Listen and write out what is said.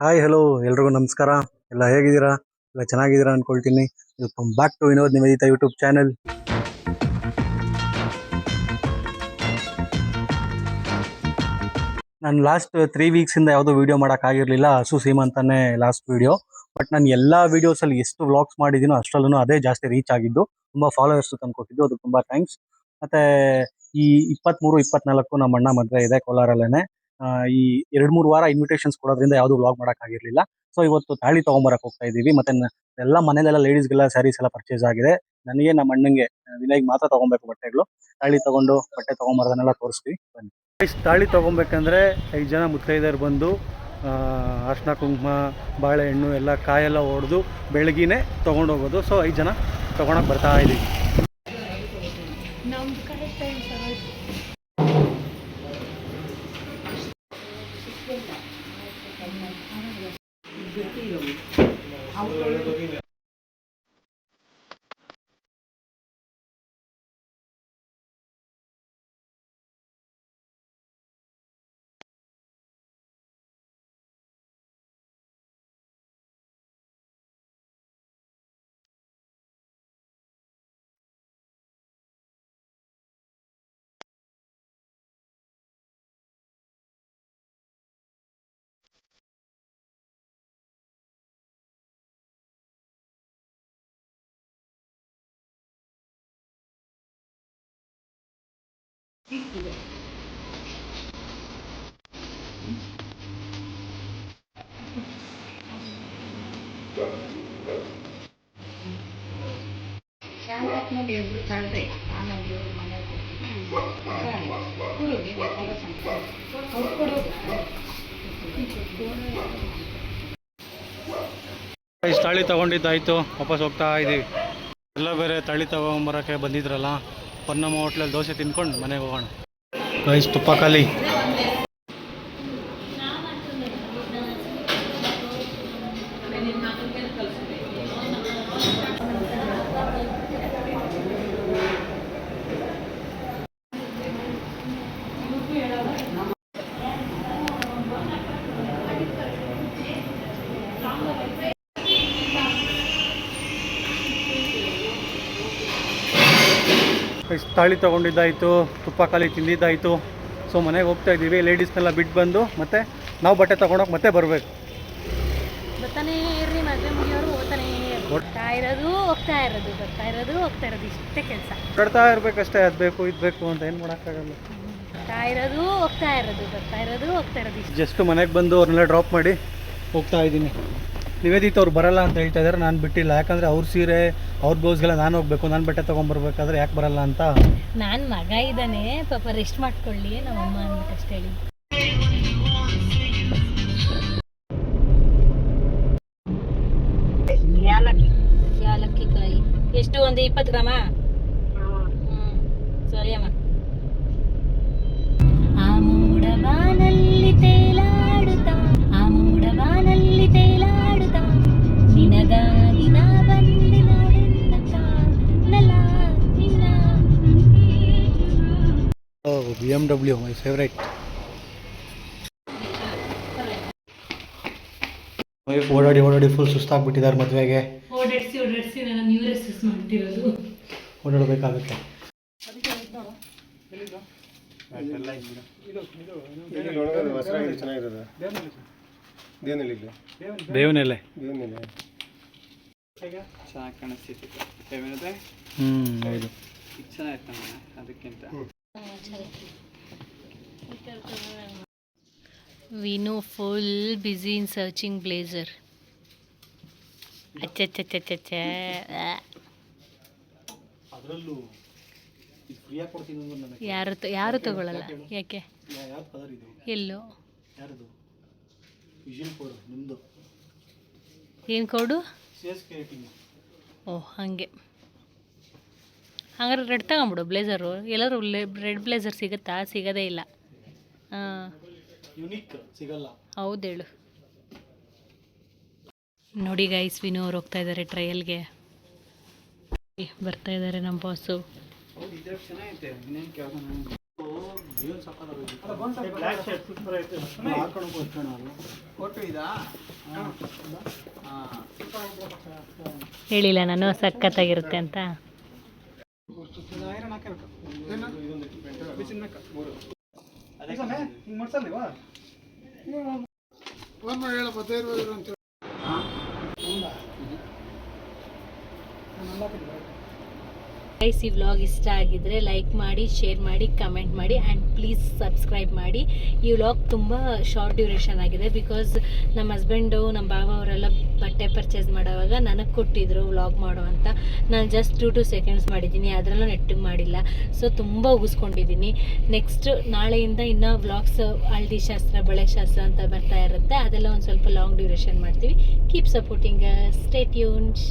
Hi hello ಎಲ್ರಿಗೂ ನಮಸ್ಕಾರ. ಎಲ್ಲ ಹೇಗಿದ್ದೀರಾ? ಎಲ್ಲ ಚೆನ್ನಾಗಿದ್ದೀರಾ ಅನ್ಕೊಳ್ತೀನಿ. Welcome back to Vinod Nivedita YouTube channel. ನಾನು ಲಾಸ್ಟ್ 3 ವೀಕ್ಸಿಂದ ಯಾವುದೋ ವೀಡಿಯೋ ಮಾಡೋಕ್ಕಾಗಿರಲಿಲ್ಲ. ಹಸು ಸೀಮಂತನೇ ಲಾಸ್ಟ್ ವೀಡಿಯೋ. ಬಟ್ ನಾನು ಎಲ್ಲ ವೀಡಿಯೋಸಲ್ಲಿ ಎಷ್ಟು ವ್ಲಾಗ್ಸ್ ಮಾಡಿದ್ದೀನೋ ಅಷ್ಟರಲ್ಲೂ ಅದೇ ಜಾಸ್ತಿ ರೀಚ್ ಆಗಿದ್ದು. ತುಂಬ ಫಾಲೋವರ್ಸು ತಂದ್ಕೊಟ್ಟಿದ್ದು, ಅದಕ್ಕೆ ತುಂಬ ಥ್ಯಾಂಕ್ಸ್. ಮತ್ತು ಈ 23, 24 ನಮ್ಮ ಅಣ್ಣ ಮದುವೆ ಇದೆ ಕೋಲಾರಲ್ಲೇ. ಈ 2-3 ವಾರ ಇನ್ವಿಟೇಷನ್ಸ್ ಕೊಡೋದ್ರಿಂದ ಯಾವುದೂ ವ್ಲಾಗ್ ಮಾಡೋಕ್ಕಾಗಿರಲಿಲ್ಲ. ಸೊ ಇವತ್ತು ತಾಳಿ ತೊಗೊಂಬರಕ್ಕೆ ಹೋಗ್ತಾ ಇದ್ದೀವಿ. ಮತ್ತು ಎಲ್ಲ ಮನೇಲೆಲ್ಲ ಲೇಡೀಸ್ಗೆಲ್ಲ ಸ್ಯಾರೀಸ್ ಎಲ್ಲ ಪರ್ಚೇಸ್ ಆಗಿದೆ. ನನಗೆ ನಮ್ಮ ಅಣ್ಣಂಗೆ ವಿನಯ್ಗೆ ಮಾತ್ರ ತೊಗೊಬೇಕು ಬಟ್ಟೆಗಳು. ತಾಳಿ ತೊಗೊಂಡು ಬಟ್ಟೆ ತೊಗೊಂಬರೋದನ್ನೆಲ್ಲ ತೋರಿಸ್ತೀವಿ ಬನ್ನಿ. ತಾಳಿ ತೊಗೊಬೇಕಂದ್ರೆ 5 ಜನ ಮುತ್ತೈದೆಯರು ಬಂದು ಅರ್ಶಿನ ಕುಂಕುಮ ಬಾಳೆಹಣ್ಣು ಎಲ್ಲ ಕಾಯೆಲ್ಲ ಹೊಡೆದು ಬೆಳಗಿನೇ ತೊಗೊಂಡೋಗೋದು. ಸೊ 5 ಜನ ತೊಗೊಳಕ್ಕೆ ಬರ್ತಾ ಇದ್ದೀವಿ. ತಾಳಿ ತಗೊಂಡಿದ್ದಾಯ್ತು, ವಾಪಸ್ ಹೋಗ್ತಾ ಇದ್ದೀವಿ. ಎಲ್ಲ ಬೇರೆ ತಾಳಿ ತಗೊಂಬರೋಕ್ಕೆ ಬಂದಿದ್ರಲ್ಲ, ಪನ್ನಮ್ಮ ಹೋಟ್ಲಲ್ಲಿ ದೋಸೆ ತಿನ್ಕೊಂಡು ಮನೆಗೆ ಹೋಗೋಣ. ರೈಸ್ ತುಪ್ಪ ಖಾಲಿ. ತಾಳಿ ತೊಗೊಂಡಿದ್ದಾಯಿತು, ತುಪ್ಪ ಖಾಲಿ ತಿಂದಿದ್ದಾಯಿತು. ಸೊ ಮನೆಗೆ ಹೋಗ್ತಾ ಇದ್ದೀವಿ. ಲೇಡೀಸ್ನೆಲ್ಲ ಬಿಟ್ಟು ಬಂದು ಮತ್ತೆ ನಾವು ಬಟ್ಟೆ ತೊಗೊಂಡೋಗಿ ಮತ್ತೆ ಬರಬೇಕು. ಬರ್ತಾನೇ ಇರ್ರಿ, ಮದುವೆ ಮುಗಿಯೋರು ಹೋಗ್ತಾ ಇರೋದು ಹೋಗ್ತಾ ಇರೋದು ಇಷ್ಟೇ ಕೆಲಸ. ಕಟ್ತಾ ಇರಬೇಕಷ್ಟೇ, ಅದು ಬೇಕು ಇದು ಬೇಕು ಅಂತ ಏನು ಮಾಡೋಕ್ಕಾಗಲ್ಲ. ಬರ್ತಾ ಇರೋದು ಹೋಗ್ತಾ ಇರೋದು ಜಸ್ಟ್ ಮನೆಗೆ ಬಂದು ಅವ್ರನ್ನೆಲ್ಲ ಡ್ರಾಪ್ ಮಾಡಿ ಹೋಗ್ತಾ ಇದ್ದೀನಿ. ನಿವೇದಿತ ಅವ್ರು ಬರಲ್ಲ ಅಂತ ಹೇಳ್ತಾ ಇದ್ದಾರೆ. ನಾನು ಬಿಟ್ಟಿಲ್ಲ, ಯಾಕಂದರೆ ಅವ್ರ ಸೀರೆ ಅವ್ರ ಬ್ಲೌಸ್ಗೆಲ್ಲ ನಾನು ಹೋಗ್ಬೇಕು. ನಾನು ಬಟ್ಟೆ ತೊಗೊಂಬರ್ಬೇಕಾದ್ರೆ ಯಾಕೆ ಬರಲ್ಲ ಅಂತ. ನಾನು ಮಗ ಇದ್ದಾನೆ, ಪಾಪ ರೆಸ್ಟ್ ಮಾಡ್ಕೊಳ್ಳಿ ನಮ್ಮಮ್ಮ ಅಂದ್ಬಿಟ್ಟು ಅಷ್ಟೇ ಹೇಳಿ. ಯಾಲಕ್ಕಿ ಕಾಯಿ ಎಷ್ಟು? ಒಂದು 20 ಗ್ರಾಮ? ಸರಿ ಅಮ್ಮ. ಆ ಮೂಡಬಾನಲ್ಲಿ ತೇಲಾಡುತ್ತಾ ನಿನಗಾಗಿ ನಾ ಬಂದೆ ನೋಡೆನ್ನಕ ನಲ ನಿನ್ನ. BMW my favourite. ಓಡಾಡಿ ಫುಲ್ ಸುಸ್ತಾಗ್ಬಿಟ್ಟಿದ್ದಾರೆ ಮದುವೆಗೆ. ಓಡಾಡಿಸಿ ನಾನು ನೀವೇ ಸುಸ್ತು ಮಾಡ್ತಿರೋದು. ಓಡಾಡಬೇಕಾಗುತ್ತೆ. ದೇವನೆಲೆ ಚೆನ್ನಾಗಿ ಕಾಣಿಸ್ತಿತ್ತು. ಹೌದು, ಚೆನ್ನಾಗಿತ್ತು ಅದಕ್ಕಿಂತ. ವಿನು ಫುಲ್ ಬ್ಯುಸಿ ಇನ್ ಸರ್ಚಿಂಗ್ ಬ್ಲೇಸರ್. ಅಚ್ಚ ಯಾರು ತಗೊಳ್ಳಲ್ಲ. ಯಾಕೆ? ಎಲ್ಲೋ ಏನು ಕೋಡು? ಓಹ್ ಹಾಗೆ. ಹಂಗಾರೆ ರೆಡ್ ತಗೊಂಬಿಡು ಬ್ಲೇಸರು. ಎಲ್ಲರೂ ರೆಡ್ ಬ್ಲೇಸರ್ ಸಿಗುತ್ತಾ? ಸಿಗೋದೇ ಇಲ್ಲ. ಹಾಂ, ಹೌದು ಹೇಳು. ನೋಡಿ ಗೈಸ್, ವಿನು ಅವ್ರು ಹೋಗ್ತಾ ಇದ್ದಾರೆ ಟ್ರಯಲ್ಗೆ. ಬರ್ತಾ ಇದ್ದಾರೆ ನಮ್ಮ ಬಾಸು. ಹೇಳಿಲ್ಲ ನಾನು ಸಖತ್ತಾಗಿರುತ್ತೆ ಅಂತ. ಗೈಸ್, ಈ ವ್ಲಾಗ್ ಇಷ್ಟ ಆಗಿದ್ರೆ ಲೈಕ್ ಮಾಡಿ, ಶೇರ್ ಮಾಡಿ, ಕಮೆಂಟ್ ಮಾಡಿ ಆ್ಯಂಡ್ ಪ್ಲೀಸ್ ಸಬ್ಸ್ಕ್ರೈಬ್ ಮಾಡಿ. ಈ ವ್ಲಾಗ್ ತುಂಬ ಶಾರ್ಟ್ ಡ್ಯೂರೇಷನ್ ಆಗಿದೆ ಬಿಕಾಸ್ ನಮ್ಮ ಹಸ್ಬೆಂಡು, ನಮ್ಮ ಭಾವ ಅವರೆಲ್ಲ ಬಟ್ಟೆ ಪರ್ಚೇಸ್ ಮಾಡೋವಾಗ ನನಗೆ ಕೊಟ್ಟಿದ್ರು ವ್ಲಾಗ್ ಮಾಡೋ ಅಂತ. ನಾನು ಜಸ್ಟ್ 2 ಸೆಕೆಂಡ್ಸ್ ಮಾಡಿದ್ದೀನಿ, ಅದರಲ್ಲೂ ನೆಟ್ಟಿಗೆ ಮಾಡಿಲ್ಲ. ಸೊ ತುಂಬ ಉಗಿಸ್ಕೊಂಡಿದ್ದೀನಿ. ನೆಕ್ಸ್ಟ್ ನಾಳೆಯಿಂದ ಇನ್ನೂ ವ್ಲಾಗ್ಸ್ ಹಳದಿ ಶಾಸ್ತ್ರ, ಬಳೆ ಶಾಸ್ತ್ರ ಅಂತ ಬರ್ತಾ ಇರುತ್ತೆ. ಅದೆಲ್ಲ ಒಂದು ಸ್ವಲ್ಪ ಲಾಂಗ್ ಡ್ಯೂರೇಷನ್ ಮಾಡ್ತೀವಿ. Keep supporting, stay tuned.